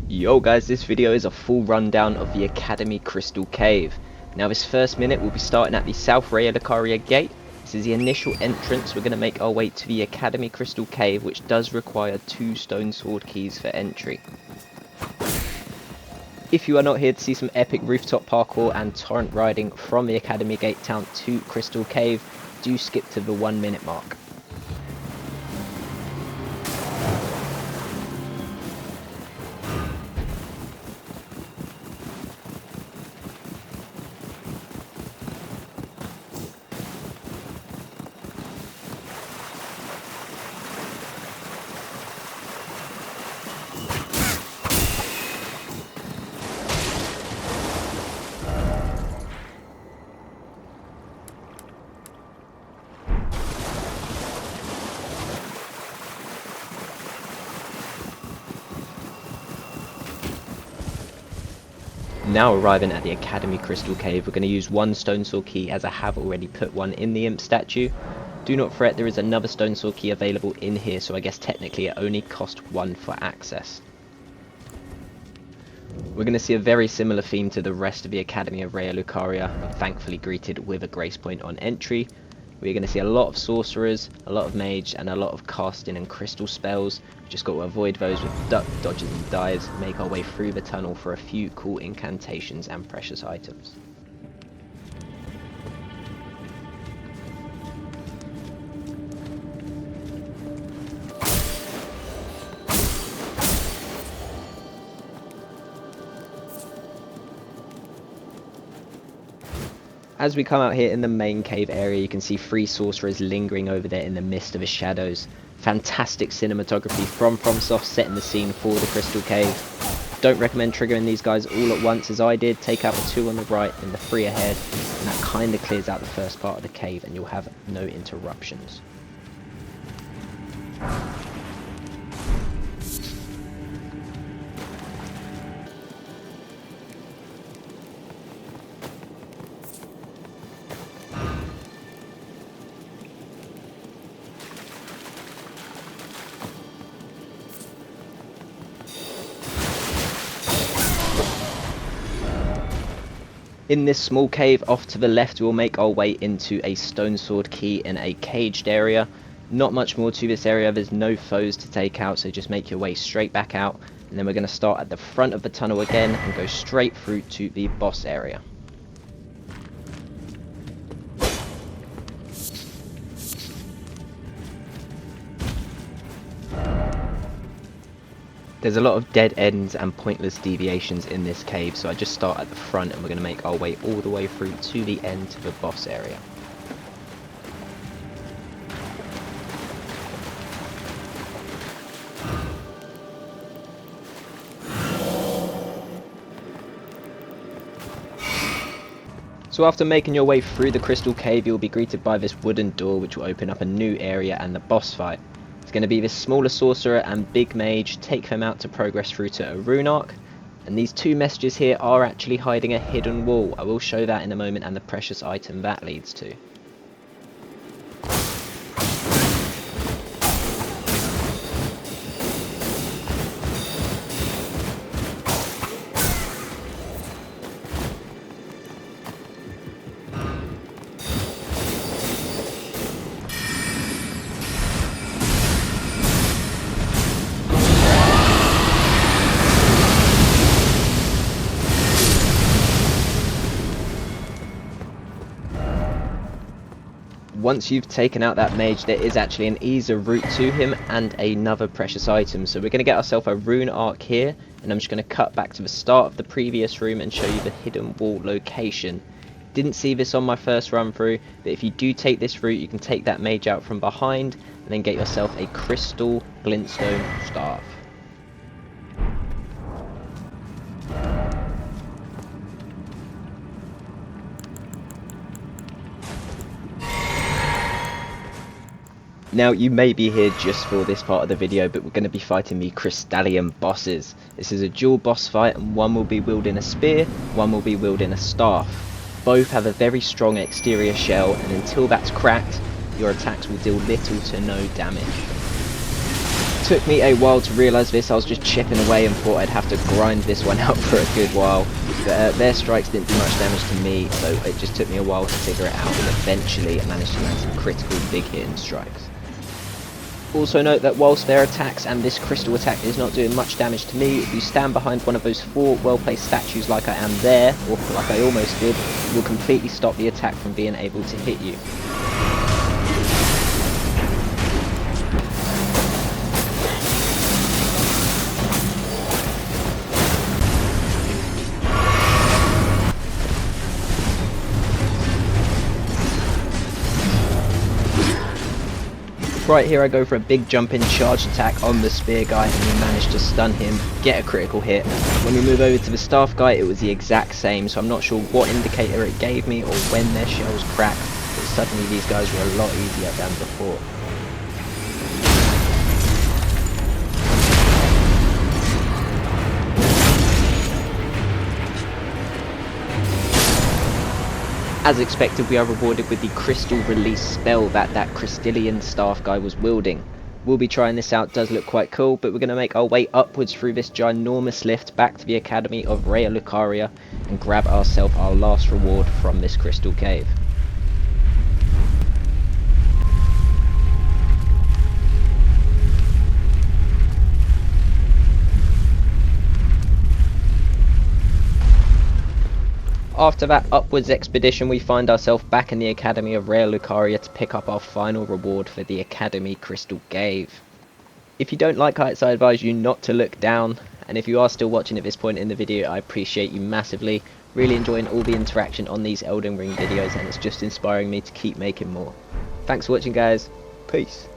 Yo guys, this video is a full rundown of the Academy Crystal Cave. Now this first minute we'll be starting at the South Raya Lucaria gate. This is the initial entrance. We're going to make our way to the Academy Crystal Cave, which does require 2 Stonesword Keys for entry. If you are not here to see some epic rooftop parkour and torrent riding from the Academy Gate Town to Crystal Cave, do skip to the 1 minute mark. Now arriving at the Academy Crystal Cave, we're going to use 1 Stonesword Key as I have already put one in the Imp statue. Do not fret, there is another Stonesword Key available in here, so I guess technically it only cost 1 for access. We're going to see a very similar theme to the rest of the Academy of Raya Lucaria, but thankfully greeted with a grace point on entry. We're going to see a lot of sorcerers, a lot of mage, and a lot of casting and crystal spells. We've just got to avoid those with duck, dodges and dives, make our way through the tunnel for a few cool incantations and precious items. As we come out here in the main cave area, you can see 3 sorcerers lingering over there in the midst of the shadows. Fantastic cinematography from FromSoft setting the scene for the Crystal Cave. Don't recommend triggering these guys all at once as I did. Take out the 2 on the right and the 3 ahead, and that kind of clears out the first part of the cave and you'll have no interruptions. In this small cave off to the left, we'll make our way into a Stonesword Key in a caged area. Not much more to this area, there's no foes to take out, so just make your way straight back out. And then we're going to start at the front of the tunnel again and go straight through to the boss area. There's a lot of dead ends and pointless deviations in this cave, so I just start at the front and we're going to make our way all the way through to the end to the boss area. So after making your way through the Crystal Cave, you'll be greeted by this wooden door which will open up a new area and the boss fight. It's going to be this smaller sorcerer and big mage. Take them out to progress through to a rune arc. And these 2 messages here are actually hiding a hidden wall. I will show that in a moment and the precious item that leads to. Once you've taken out that mage, there is actually an easier route to him and another precious item. So we're going to get ourselves a rune arc here, and I'm just going to cut back to the start of the previous room and show you the hidden wall location. Didn't see this on my first run through, but if you do take this route, you can take that mage out from behind and then get yourself a crystal glintstone staff. Now, you may be here just for this part of the video, but we're going to be fighting the Crystalian bosses. This is a dual boss fight, and one will be wielding a spear, one will be wielding a staff. Both have a very strong exterior shell, and until that's cracked, your attacks will deal little to no damage. took me a while to realise this. I was just chipping away and thought I'd have to grind this one out for a good while. But their strikes didn't do much damage to me, so it just took me a while to figure it out, and eventually I managed to land some critical big hitting strikes. Also note that whilst their attacks and this crystal attack is not doing much damage to me, if you stand behind one of those 4 well-placed statues like I am there, or like I almost did, you'll completely stop the attack from being able to hit you. Right here I go for a big jump in charge attack on the spear guy, and we managed to stun him, get a critical hit. When we move over to the staff guy, it was the exact same, so I'm not sure what indicator it gave me or when their shells cracked, but suddenly these guys were a lot easier than before. As expected, we are rewarded with the crystal release spell that Crystalian staff guy was wielding. We'll be trying this out, does look quite cool, but we're going to make our way upwards through this ginormous lift back to the Academy of Raya Lucaria and grab ourselves our last reward from this crystal cave. After that upwards expedition, we find ourselves back in the Academy of Raya Lucaria to pick up our final reward for the Academy Crystal Cave. If you don't like heights, I advise you not to look down, and if you are still watching at this point in the video, I appreciate you massively. Really enjoying all the interaction on these Elden Ring videos, and it's just inspiring me to keep making more. Thanks for watching, guys. Peace.